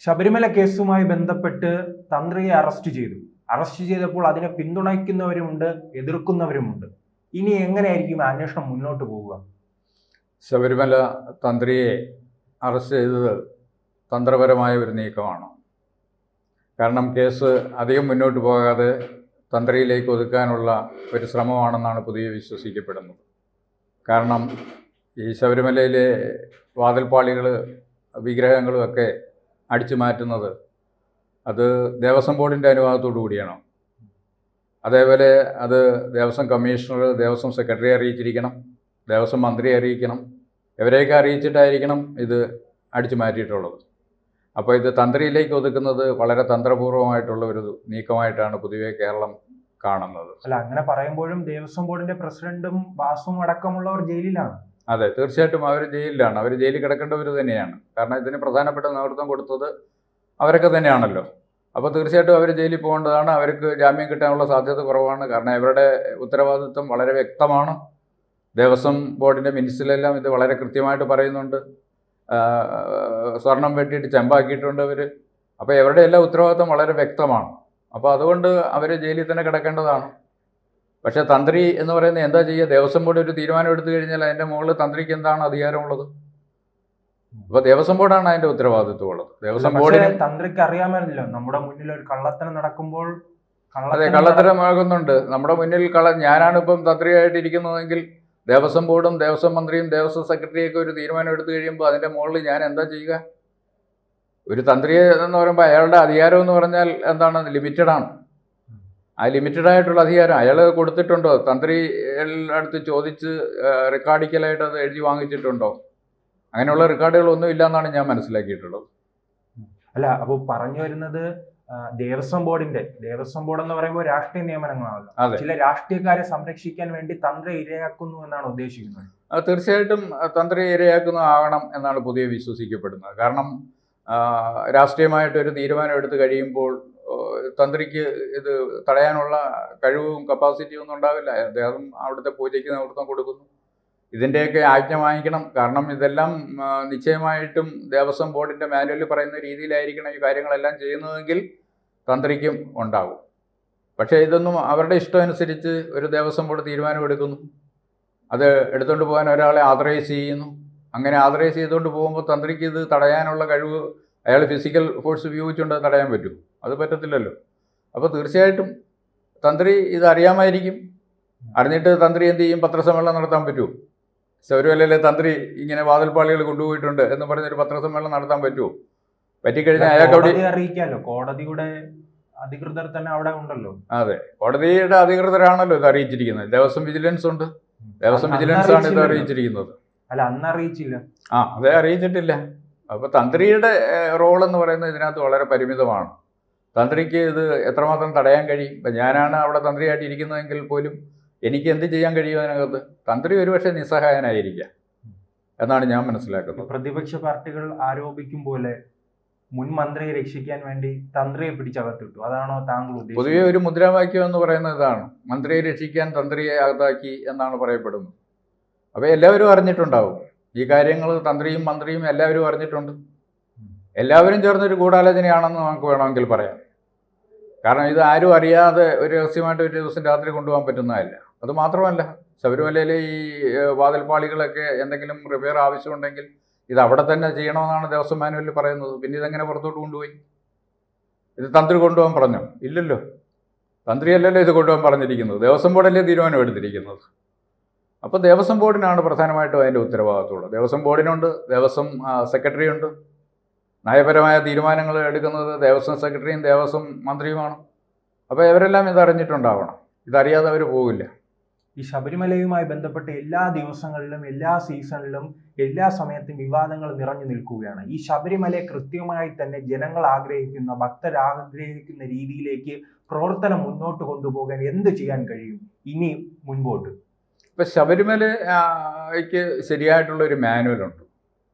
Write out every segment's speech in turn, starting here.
ശബരിമല കേസുമായി ബന്ധപ്പെട്ട് തന്ത്രിയെ അറസ്റ്റ് ചെയ്തു. അറസ്റ്റ് ചെയ്തപ്പോൾ അതിനെ പിന്തുണയ്ക്കുന്നവരുമുണ്ട്, എതിർക്കുന്നവരുമുണ്ട്. ഇനി എങ്ങനെയായിരിക്കും അന്വേഷണം മുന്നോട്ട് പോവുക? ശബരിമല തന്ത്രിയെ അറസ്റ്റ് ചെയ്തത് തന്ത്രപരമായ ഒരു നീക്കമാണ്. കാരണം കേസ് അധികം മുന്നോട്ട് പോകാതെ തന്ത്രിയിലേക്ക് ഒതുക്കാനുള്ള ഒരു ശ്രമമാണെന്നാണ് പൊതുവെ വിശ്വസിക്കപ്പെടുന്നത്. കാരണം ഈ ശബരിമലയിലെ വാതിൽപ്പാളികൾ വിഗ്രഹങ്ങളുമൊക്കെ അടിച്ചു മാറ്റുന്നത് അത് ദേവസ്വം ബോർഡിൻ്റെ അനുവാദത്തോടു കൂടിയാണ്. അതേപോലെ അത് ദേവസ്വം കമ്മീഷണർ, ദേവസ്വം സെക്രട്ടറിയെ അറിയിച്ചിരിക്കണം, ദേവസ്വം മന്ത്രിയെ അറിയിക്കണം. ഇവരെയൊക്കെ അറിയിച്ചിട്ടായിരിക്കണം ഇത് അടിച്ചു മാറ്റിയിട്ടുള്ളത്. അപ്പോൾ ഇത് തന്ത്രിയിലേക്ക് ഒതുക്കുന്നത് വളരെ തന്ത്രപൂർവ്വമായിട്ടുള്ള ഒരു നീക്കമായിട്ടാണ് പൊതുവെ കേരളം കാണുന്നത്. അല്ല, അങ്ങനെ പറയുമ്പോഴും ദേവസ്വം ബോർഡിന്റെ പ്രസിഡന്റും വാസുവും അടക്കമുള്ളവർ ജയിലിലാണ്. അതെ, തീർച്ചയായിട്ടും അവർ ജയിലിലാണ്. അവർ ജയിലിൽ കിടക്കേണ്ടവർ തന്നെയാണ്. കാരണം ഇതിന് പ്രധാനപ്പെട്ട നേതൃത്വം കൊടുത്തത് അവരൊക്കെ തന്നെയാണല്ലോ. അപ്പോൾ തീർച്ചയായിട്ടും അവർ ജയിലിൽ പോകേണ്ടതാണ്. അവർക്ക് ജാമ്യം കിട്ടാനുള്ള സാധ്യത കുറവാണ്. കാരണം ഇവരുടെ ഉത്തരവാദിത്വം വളരെ വ്യക്തമാണ്. ദേവസ്വം ബോർഡിൻ്റെ മിനിറ്റ്സിലെല്ലാം ഇത് വളരെ കൃത്യമായിട്ട് പറയുന്നുണ്ട്. സ്വർണം വെട്ടിയിട്ട് ചെമ്പാക്കിയിട്ടുണ്ട് അവർ. അപ്പോൾ ഇവരുടെ എല്ലാ ഉത്തരവാദിത്വം വളരെ വ്യക്തമാണ്. അപ്പോൾ അതുകൊണ്ട് അവർ ജയിലിൽ തന്നെ കിടക്കേണ്ടതാണ്. പക്ഷേ തന്ത്രി എന്ന് പറയുന്നത് എന്താ ചെയ്യുക? ദേവസ്വം ബോർഡ് ഒരു തീരുമാനം എടുത്തു കഴിഞ്ഞാൽ അതിൻ്റെ മുകളിൽ തന്ത്രിക്ക് എന്താണ് അധികാരമുള്ളത്? അപ്പോൾ ദേവസ്വം ബോർഡാണ് അതിൻ്റെ ഉത്തരവാദിത്വം ഉള്ളത്. ദേവസ്വം ബോർഡിന് തന്ത്രിക്ക് അറിയാമല്ലോ, നമ്മുടെ മുന്നിൽ ഒരു കള്ളത്തരം നടക്കുമ്പോൾ. അതെ, കള്ളത്തരമാകുന്നുണ്ട് നമ്മുടെ മുന്നിൽ. ഞാനാണ് ഇപ്പം തന്ത്രിയായിട്ട് ഇരിക്കുന്നതെങ്കിൽ ദേവസ്വം ബോർഡും ദേവസ്വം മന്ത്രിയും ദേവസ്വം സെക്രട്ടറിയൊക്കെ ഒരു തീരുമാനം എടുത്തു കഴിയുമ്പോൾ അതിൻ്റെ മുകളിൽ ഞാൻ എന്താ ചെയ്യുക? ഒരു തന്ത്രിയെ എന്ന് പറയുമ്പോൾ അയാളുടെ അധികാരം എന്ന് പറഞ്ഞാൽ എന്താണ്? ലിമിറ്റഡാണ്. ആ ലിമിറ്റഡായിട്ടുള്ള അധികാരം അയാൾ കൊടുത്തിട്ടുണ്ടോ? തന്ത്രി അടുത്ത് ചോദിച്ച് റെക്കോർഡിക്കലായിട്ട് അത് എഴുതി വാങ്ങിച്ചിട്ടുണ്ടോ? അങ്ങനെയുള്ള റെക്കോർഡുകളൊന്നും ഇല്ല എന്നാണ് ഞാൻ മനസ്സിലാക്കിയിട്ടുള്ളത്. അല്ല, അപ്പോൾ പറഞ്ഞു വരുന്നത് ദേവസ്വം ബോർഡ് എന്ന് പറയുമ്പോൾ രാഷ്ട്രീയ നിയമനങ്ങളാണല്ലോ. ചില രാഷ്ട്രീയക്കാരെ സംരക്ഷിക്കാൻ വേണ്ടി തന്ത്രി ഇരയാക്കുന്നു എന്നാണ് ഉദ്ദേശിക്കുന്നത്. തീർച്ചയായിട്ടും തന്ത്രി ഇരയാക്കുന്നതാകണം എന്നാണ് പൊതുവെ വിശ്വസിക്കപ്പെടുന്നത്. കാരണം രാഷ്ട്രീയമായിട്ടൊരു തീരുമാനം എടുത്തു കഴിയുമ്പോൾ തന്ത്രിക്ക് ഇത് തടയാനുള്ള കഴിവും കപ്പാസിറ്റിയും ഒന്നും ഉണ്ടാവില്ല. അദ്ദേഹം അവിടുത്തെ പൂജയ്ക്ക് നേതൃത്വം കൊടുക്കുന്നു. ഇതിൻ്റെയൊക്കെ ആജ്ഞ വാങ്ങിക്കണം. കാരണം ഇതെല്ലാം നിശ്ചയമായിട്ടും ദേവസ്വം ബോർഡിൻ്റെ മാനുവലിൽ പറയുന്ന രീതിയിലായിരിക്കണം ഈ കാര്യങ്ങളെല്ലാം ചെയ്യുന്നതെങ്കിൽ തന്ത്രിക്കും ഉണ്ടാകും. പക്ഷേ ഇതൊന്നും അവരുടെ ഇഷ്ടമനുസരിച്ച് ഒരു ദേവസ്വം ബോർഡ് തീരുമാനം എടുക്കുന്നു. അത് എടുത്തുകൊണ്ട് പോകാൻ ഒരാളെ ആതറൈസ് ചെയ്യുന്നു. അങ്ങനെ ആതറൈസ് ചെയ്തുകൊണ്ട് പോകുമ്പോൾ തന്ത്രിക്ക് ഇത് തടയാനുള്ള കഴിവ്, അയാൾ ഫിസിക്കൽ ഫോഴ്സ് ഉപയോഗിച്ചുകൊണ്ട് തടയാൻ പറ്റും? അത് പറ്റത്തില്ലല്ലോ. അപ്പോൾ തീർച്ചയായിട്ടും തന്ത്രി ഇത് അറിയാമായിരിക്കും. അറിഞ്ഞിട്ട് തന്ത്രി എന്ത് ചെയ്യും? പത്രസമ്മേളനം നടത്താൻ പറ്റുമോ? ശബരിമലയിലെ തന്ത്രി ഇങ്ങനെ വാതിൽപ്പാളികൾ കൊണ്ടുപോയിട്ടുണ്ട് എന്ന് പറഞ്ഞൊരു പത്രസമ്മേളനം നടത്താൻ പറ്റുമോ? പറ്റിക്കഴിഞ്ഞാൽ അയാൾക്ക് അവിടെ അറിയിക്കാമല്ലോ. കോടതിയുടെ അധികൃതർ തന്നെ അവിടെ ഉണ്ടല്ലോ. അതെ, കോടതിയുടെ അധികൃതരാണല്ലോ ഇത് അറിയിച്ചിരിക്കുന്നത്. ദേവസ്വം വിജിലൻസ് ഉണ്ട്. ദേവസ്വം വിജിലൻസ് ആണ് ഇത് അറിയിച്ചിരിക്കുന്നത്. അല്ല, അന്ന് അറിയിച്ചില്ല. അതെ, അറിയിച്ചിട്ടില്ല. അപ്പോൾ തന്ത്രിയുടെ റോൾ എന്ന് പറയുന്നത് ഇതിനകത്ത് വളരെ പരിമിതമാണ്. തന്ത്രിക്ക് ഇത് എത്രമാത്രം തടയാൻ കഴിയും? ഇപ്പം ഞാനാണ് അവിടെ തന്ത്രിയായിട്ട് ഇരിക്കുന്നതെങ്കിൽ പോലും എനിക്ക് എന്ത് ചെയ്യാൻ കഴിയും അതിനകത്ത്? തന്ത്രി ഒരുപക്ഷെ നിസ്സഹായനായിരിക്കാം എന്നാണ് ഞാൻ മനസ്സിലാക്കുന്നത്. പ്രതിപക്ഷ പാർട്ടികൾ ആരോപിക്കും പോലെ മുൻ മന്ത്രിയെ രക്ഷിക്കാൻ വേണ്ടി തന്ത്രിയെ പിടിച്ചകത്തിട്ടു. അതാണോ താങ്കൾ ഉദ്ദേശിച്ചത്? പൊതുവെ ഒരു മുദ്രാവാക്യം എന്ന് പറയുന്നത് ഇതാണ്: മന്ത്രിയെ രക്ഷിക്കാൻ തന്ത്രിയെ അകത്താക്കി എന്നാണ് പറയപ്പെടുന്നത്. അപ്പോൾ എല്ലാവരും അറിഞ്ഞിട്ടുണ്ടാവും ഈ കാര്യങ്ങൾ. തന്ത്രിയും മന്ത്രിയും എല്ലാവരും അറിഞ്ഞിട്ടുണ്ട്. എല്ലാവരും ചേർന്നൊരു ഗൂഢാലോചനയാണെന്ന് നമുക്ക് വേണമെങ്കിൽ പറയാം. കാരണം ഇത് ആരും അറിയാതെ ഒരു രഹസ്യമായിട്ട് ഒരു ദിവസം രാത്രി കൊണ്ടുപോകാൻ പറ്റുന്നതല്ല. അതുമാത്രമല്ല, ശബരിമലയിലെ ഈ വാതിൽപ്പാളികളൊക്കെ എന്തെങ്കിലും റിപ്പയർ ആവശ്യമുണ്ടെങ്കിൽ ഇത് അവിടെ തന്നെ ചെയ്യണമെന്നാണ് ദേവസ്വം മാനുവലിൽ പറയുന്നത്. പിന്നെ ഇതെങ്ങനെ പുറത്തോട്ട് കൊണ്ടുപോയി? ഇത് തന്ത്രി കൊണ്ടുപോകാൻ പറഞ്ഞോ? ഇല്ലല്ലോ. തന്ത്രിയല്ലല്ലോ ഇത് കൊണ്ടുപോകാൻ പറഞ്ഞിരിക്കുന്നത്. ദേവസ്വം ബോർഡല്ലേ തീരുമാനം എടുത്തിരിക്കുന്നത്. അപ്പോൾ ദേവസ്വം ബോർഡിനാണ് പ്രധാനമായിട്ടും അതിൻ്റെ ഉത്തരവാദിത്തമുള്ളത്. ദേവസ്വം ബോർഡിനുണ്ട്, ദേവസ്വം സെക്രട്ടറി ഉണ്ട്. നയപരമായ തീരുമാനങ്ങൾ എടുക്കുന്നത് ദേവസ്വം സെക്രട്ടറിയും ദേവസ്വം മന്ത്രിയുമാണ്. അപ്പോൾ ഇവരെല്ലാം ഇതറിഞ്ഞിട്ടുണ്ടാവണം. ഇതറിയാതെ അവർ പോകില്ല. ഈ ശബരിമലയുമായി ബന്ധപ്പെട്ട് എല്ലാ ദിവസങ്ങളിലും, എല്ലാ സീസണിലും, എല്ലാ സമയത്തും വിവാദങ്ങൾ നിറഞ്ഞു നിൽക്കുകയാണ്. ഈ ശബരിമലയെ കൃത്യമായി തന്നെ ജനങ്ങൾ ആഗ്രഹിക്കുന്ന, ഭക്തർ ആഗ്രഹിക്കുന്ന രീതിയിലേക്ക് പ്രവർത്തനം മുന്നോട്ട് കൊണ്ടുപോകാൻ എന്ത് ചെയ്യാൻ കഴിയും ഇനി മുൻപോട്ട്? ഇപ്പം ശബരിമലയ്ക്ക് ശരിയായിട്ടുള്ളൊരു മാനുവലുണ്ട്.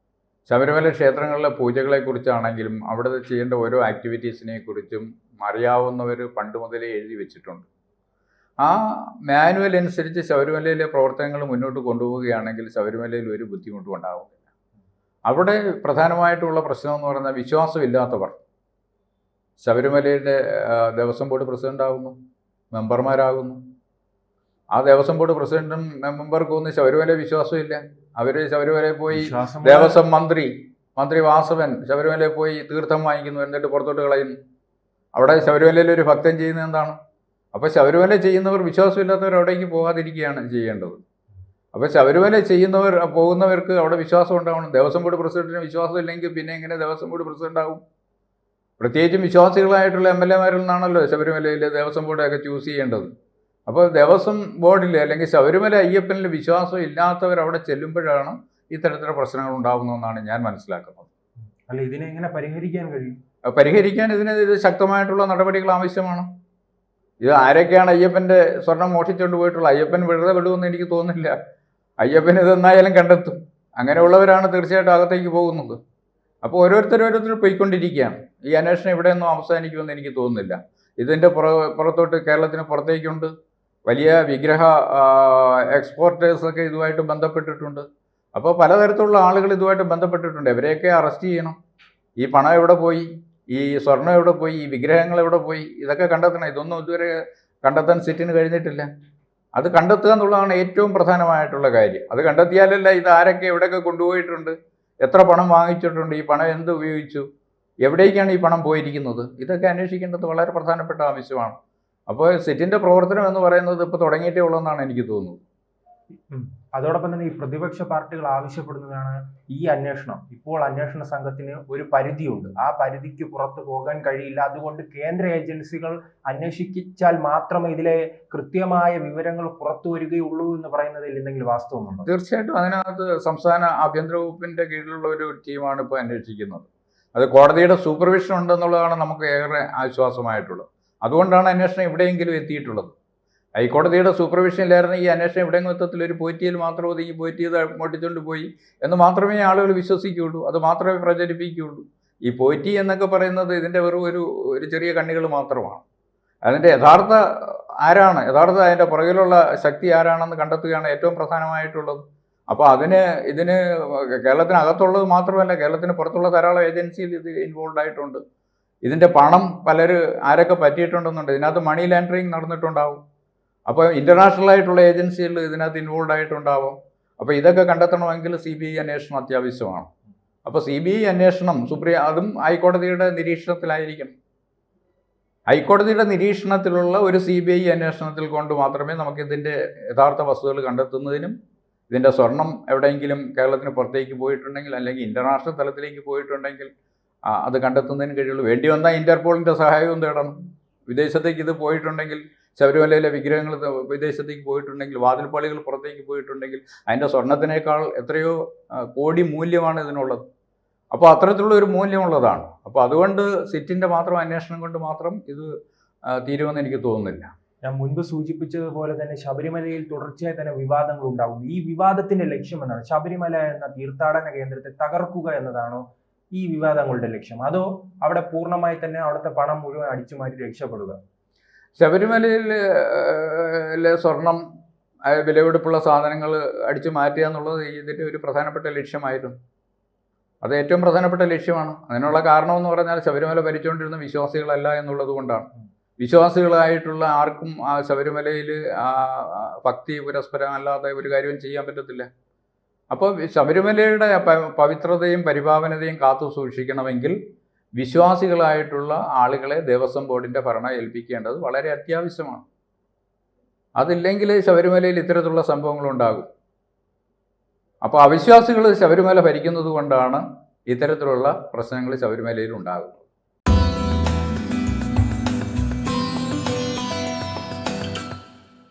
ശബരിമല ക്ഷേത്രങ്ങളിലെ പൂജകളെക്കുറിച്ചാണെങ്കിലും അവിടെ ചെയ്യേണ്ട ഓരോ ആക്ടിവിറ്റീസിനെ കുറിച്ചും അറിയാവുന്നവർ പണ്ട് മുതലേ എഴുതി വെച്ചിട്ടുണ്ട്. ആ മാനുവൽ അനുസരിച്ച് ശബരിമലയിലെ പ്രവർത്തനങ്ങൾ മുന്നോട്ട് കൊണ്ടുപോവുകയാണെങ്കിൽ ശബരിമലയിൽ ഒരു ബുദ്ധിമുട്ടും ഉണ്ടാകുന്നില്ല. അവിടെ പ്രധാനമായിട്ടുള്ള പ്രശ്നം എന്ന് പറയുന്നത് വിശ്വാസമില്ലാത്തവർ ശബരിമലയുടെ ദേവസ്വം ബോർഡ് പ്രസിഡൻ്റാകുന്നു, മെമ്പർമാരാകുന്നു. ആ ദേവസ്വം ബോർഡ് പ്രസിഡന്റും മെമ്പർക്കും ഒന്നും ശബരിമല വിശ്വാസമില്ല. അവർ ശബരിമലയിൽ പോയി ദേവസ്വം മന്ത്രി വാസവൻ ശബരിമലയിൽ പോയി തീർത്ഥം വാങ്ങിക്കുന്നു, എന്നിട്ട് പുറത്തോട്ട് കളയുന്നു. അവിടെ ശബരിമലയിൽ ഒരു ഭക്തൻ ചെയ്യുന്നത് എന്താണ്? അപ്പോൾ ശബരിമല ചെയ്യുന്നവർ വിശ്വാസമില്ലാത്തവർ അവിടേക്ക് പോകാതിരിക്കുകയാണ് ചെയ്യേണ്ടത്. അപ്പോൾ ശബരിമല പോകുന്നവർക്ക് അവിടെ വിശ്വാസം ഉണ്ടാവണം. ദേവസ്വം ബോർഡ് പ്രസിഡന്റിന് വിശ്വാസം ഇല്ലെങ്കിൽ പിന്നെ എങ്ങനെ ദേവസ്വം ബോർഡ് പ്രസിഡന്റ് ആകും? പ്രത്യേകിച്ചും വിശ്വാസികളായിട്ടുള്ള MLA-മാരിൽ നിന്നാണല്ലോ ശബരിമലയിൽ ദേവസ്വം ബോർഡൊക്കെ ചൂസ് ചെയ്യേണ്ടത്. അപ്പോൾ ദേവസ്വം ബോർഡിൽ അല്ലെങ്കിൽ ശബരിമല അയ്യപ്പനിൽ വിശ്വാസം ഇല്ലാത്തവർ അവിടെ ചെല്ലുമ്പോഴാണ് ഇത്തരത്തിലുള്ള പ്രശ്നങ്ങൾ ഉണ്ടാകുന്നതെന്നാണ് ഞാൻ മനസ്സിലാക്കുന്നത്. അല്ല, ഇതിനെ എങ്ങനെ പരിഹരിക്കാൻ കഴിയും? പരിഹരിക്കാൻ ഇത് ശക്തമായിട്ടുള്ള നടപടികൾ ആവശ്യമാണ്. ഇത് ആരൊക്കെയാണ് അയ്യപ്പൻ്റെ സ്വർണം മോഷ്ടിച്ചുകൊണ്ട് പോയിട്ടുള്ളത്? അയ്യപ്പൻ വെറുതെ വിടുമെന്ന് എനിക്ക് തോന്നുന്നില്ല. അയ്യപ്പൻ ഇതെന്നായാലും കണ്ടെത്തും. അങ്ങനെയുള്ളവരാണ് തീർച്ചയായിട്ടും അകത്തേക്ക് പോകുന്നത്. അപ്പോൾ ഓരോരുത്തർ പോയിക്കൊണ്ടിരിക്കുകയാണ്. ഈ അന്വേഷണം ഇവിടെയൊന്നും അവസാനിക്കുമെന്ന് എനിക്ക് തോന്നുന്നില്ല. ഇതിൻ്റെ പുറത്തോട്ട് കേരളത്തിന് പുറത്തേക്കുണ്ട് വലിയ വിഗ്രഹ എക്സ്പോർട്ടേഴ്സൊക്കെ ഇതുമായിട്ട് ബന്ധപ്പെട്ടിട്ടുണ്ട്. അപ്പോൾ പലതരത്തിലുള്ള ആളുകൾ ഇതുമായിട്ട് ബന്ധപ്പെട്ടിട്ടുണ്ട്. ഇവരെയൊക്കെ അറസ്റ്റ് ചെയ്യണം. ഈ പണം എവിടെ പോയി, ഈ സ്വർണം എവിടെ പോയി, ഈ വിഗ്രഹങ്ങൾ എവിടെ പോയി, ഇതൊക്കെ കണ്ടെത്തണം. ഇതൊന്നും ഇതുവരെ കണ്ടെത്താൻ സിറ്റിന് കഴിഞ്ഞിട്ടില്ല. അത് കണ്ടെത്തുക എന്നുള്ളതാണ് ഏറ്റവും പ്രധാനമായിട്ടുള്ള കാര്യം. അത് കണ്ടെത്തിയാലല്ല ഇത് ആരൊക്കെ എവിടെയൊക്കെ കൊണ്ടുപോയിട്ടുണ്ട്, എത്ര പണം വാങ്ങിച്ചിട്ടുണ്ട്, ഈ പണം എന്ത് ഉപയോഗിച്ചു, എവിടേക്കാണ് ഈ പണം പോയിരിക്കുന്നത്, ഇതൊക്കെ അന്വേഷിക്കേണ്ടത് വളരെ പ്രധാനപ്പെട്ട ആവശ്യമാണ്. അപ്പോൾ സിറ്റിൻ്റെ പ്രവർത്തനം എന്ന് പറയുന്നത് ഇപ്പോൾ തുടങ്ങിയിട്ടേ ഉള്ളതെന്നാണ് എനിക്ക് തോന്നുന്നത്. അതോടൊപ്പം തന്നെ ഈ പ്രതിപക്ഷ പാർട്ടികൾ ആവശ്യപ്പെടുന്നതാണ് ഈ അന്വേഷണം. ഇപ്പോൾ അന്വേഷണ സംഘത്തിന് ഒരു പരിധിയുണ്ട്, ആ പരിധിക്ക് പുറത്ത് പോകാൻ കഴിയില്ല. അതുകൊണ്ട് കേന്ദ്ര ഏജൻസികൾ അന്വേഷിച്ചാൽ മാത്രമേ ഇതിലെ കൃത്യമായ വിവരങ്ങൾ പുറത്തു വരികയുള്ളൂ എന്ന് പറയുന്നതിൽ എന്തെങ്കിലും വാസ്തവമുണ്ടോ? തീർച്ചയായിട്ടും അതിനകത്ത് സംസ്ഥാന ആഭ്യന്തര വകുപ്പിൻ്റെ കീഴിലുള്ള ഒരു ടീമാണ് ഇപ്പോൾ അന്വേഷിക്കുന്നത്. അത് കോടതിയുടെ സൂപ്പർവിഷൻ ഉണ്ടെന്നുള്ളതാണ് നമുക്ക് ഏറെ ആശ്വാസമായിട്ടുള്ളത്. അതുകൊണ്ടാണ് അന്വേഷണം എവിടെയെങ്കിലും എത്തിയിട്ടുള്ളത്. ഹൈക്കോടതിയുടെ സൂപ്പർവിഷനിലായിരുന്നു ഈ അന്വേഷണം എവിടെയെങ്കിലും എത്തത്തിൽ ഒരു പോറ്റിയിൽ മാത്രം ഒതുങ്ങി പോറ്റിയത് മോട്ടിച്ചുകൊണ്ട് പോയി എന്ന് മാത്രമേ ആളുകൾ വിശ്വസിക്കുകയുള്ളൂ, അത് മാത്രമേ പ്രചരിപ്പിക്കുകയുള്ളൂ. ഈ പോറ്റി എന്നൊക്കെ പറയുന്നത് ഇതിൻ്റെ വെറും ഒരു ചെറിയ കണ്ണികൾ മാത്രമാണ്. അതിൻ്റെ യഥാർത്ഥ അതിൻ്റെ പുറകിലുള്ള ശക്തി ആരാണെന്ന് കണ്ടെത്തുകയാണ് ഏറ്റവും പ്രധാനമായിട്ടുള്ളത്. അപ്പോൾ ഇതിന് കേരളത്തിനകത്തുള്ളത് മാത്രമല്ല, കേരളത്തിന് പുറത്തുള്ള ധാരാളം ഏജൻസിയിൽ ഇത് ഇൻവോൾവ് ആയിട്ടുണ്ട്. ഇതിൻ്റെ പണം ആരൊക്കെ പറ്റിയിട്ടുണ്ടെന്നുണ്ട്. ഇതിനകത്ത് മണി ലാൻഡറിങ് നടന്നിട്ടുണ്ടാവും. അപ്പോൾ ഇൻ്റർനാഷണൽ ആയിട്ടുള്ള ഏജൻസികൾ ഇതിനകത്ത് ഇൻവോൾവ് ആയിട്ടുണ്ടാവും. അപ്പോൾ ഇതൊക്കെ കണ്ടെത്തണമെങ്കിൽ CBI അന്വേഷണം അത്യാവശ്യമാണ്. അപ്പോൾ CBI അന്വേഷണം അതും ഹൈക്കോടതിയുടെ നിരീക്ഷണത്തിലായിരിക്കണം. ഹൈക്കോടതിയുടെ നിരീക്ഷണത്തിലുള്ള ഒരു CBI അന്വേഷണത്തിൽ കൊണ്ട് മാത്രമേ നമുക്കിതിൻ്റെ യഥാർത്ഥ വസ്തുതകൾ കണ്ടെത്തുന്നതിനും ഇതിൻ്റെ സ്വർണം എവിടെയെങ്കിലും കേരളത്തിന് പുറത്തേക്ക് പോയിട്ടുണ്ടെങ്കിൽ അല്ലെങ്കിൽ ഇൻ്റർനാഷണൽ തലത്തിലേക്ക് പോയിട്ടുണ്ടെങ്കിൽ അത് കണ്ടെത്തുന്നതിന് കഴിയുള്ളൂ. വേണ്ടി വന്നാൽ ഇൻ്റർപോളിൻ്റെ സഹായവും തേടണം. വിദേശത്തേക്ക് ഇത് പോയിട്ടുണ്ടെങ്കിൽ, ശബരിമലയിലെ വിഗ്രഹങ്ങൾ വിദേശത്തേക്ക് പോയിട്ടുണ്ടെങ്കിൽ, വാതിൽപ്പാളികൾ പുറത്തേക്ക് പോയിട്ടുണ്ടെങ്കിൽ അതിൻ്റെ സ്വർണത്തിനേക്കാൾ എത്രയോ കോടി മൂല്യമാണ് ഇതിനുള്ളത്. അപ്പോൾ അത്തരത്തിലുള്ള ഒരു മൂല്യമുള്ളതാണ്. അപ്പോൾ അതുകൊണ്ട് സിറ്റിൻ്റെ മാത്രം അന്വേഷണം കൊണ്ട് മാത്രം ഇത് തീരുമെന്ന് എനിക്ക് തോന്നുന്നില്ല. ഞാൻ മുൻപ് സൂചിപ്പിച്ചതുപോലെ തന്നെ ശബരിമലയിൽ തുടർച്ചയായി തന്നെ വിവാദങ്ങൾ ഉണ്ടാകും. ഈ വിവാദത്തിന്റെ ലക്ഷ്യം എന്താണ്? ശബരിമല എന്ന തീർത്ഥാടന കേന്ദ്രത്തെ തകർക്കുക എന്നതാണോ ഈ വിവാദങ്ങളുടെ ലക്ഷ്യം? അതോ അവിടെ പൂർണ്ണമായി തന്നെ അവിടുത്തെ പണം മുഴുവൻ അടിച്ചു മാറ്റി രക്ഷപ്പെടുക? ശബരിമലയിലെ സ്വർണം, വിലപിടിപ്പുള്ള സാധനങ്ങൾ അടിച്ചു മാറ്റുക എന്നുള്ളത് ഇതിൻ്റെ ഒരു പ്രധാനപ്പെട്ട ലക്ഷ്യമായിരുന്നു. അത് ഏറ്റവും പ്രധാനപ്പെട്ട ലക്ഷ്യമാണ്. അതിനുള്ള കാരണമെന്ന് പറഞ്ഞാൽ ശബരിമല ഭരിച്ചുകൊണ്ടിരുന്ന വിശ്വാസികളല്ല എന്നുള്ളത് കൊണ്ടാണ്. വിശ്വാസികളായിട്ടുള്ള ആർക്കും ആ ശബരിമലയിൽ ഭക്തി പുരസ്പരമല്ലാതെ ഒരു കാര്യവും ചെയ്യാൻ പറ്റത്തില്ല. അപ്പോൾ ശബരിമലയുടെ പവിത്രതയും പരിപാവനതയും കാത്തു സൂക്ഷിക്കണമെങ്കിൽ വിശ്വാസികളായിട്ടുള്ള ആളുകളെ ദേവസ്വം ബോർഡിൻ്റെ ഭരണം ഏൽപ്പിക്കേണ്ടത് വളരെ അത്യാവശ്യമാണ്. അതില്ലെങ്കിൽ ശബരിമലയിൽ ഇത്തരത്തിലുള്ള സംഭവങ്ങളുണ്ടാകും. അപ്പോൾ അവിശ്വാസികൾ ശബരിമല ഭരിക്കുന്നത് കൊണ്ടാണ് ഇത്തരത്തിലുള്ള പ്രശ്നങ്ങൾ ശബരിമലയിൽ ഉണ്ടാകുന്നത്.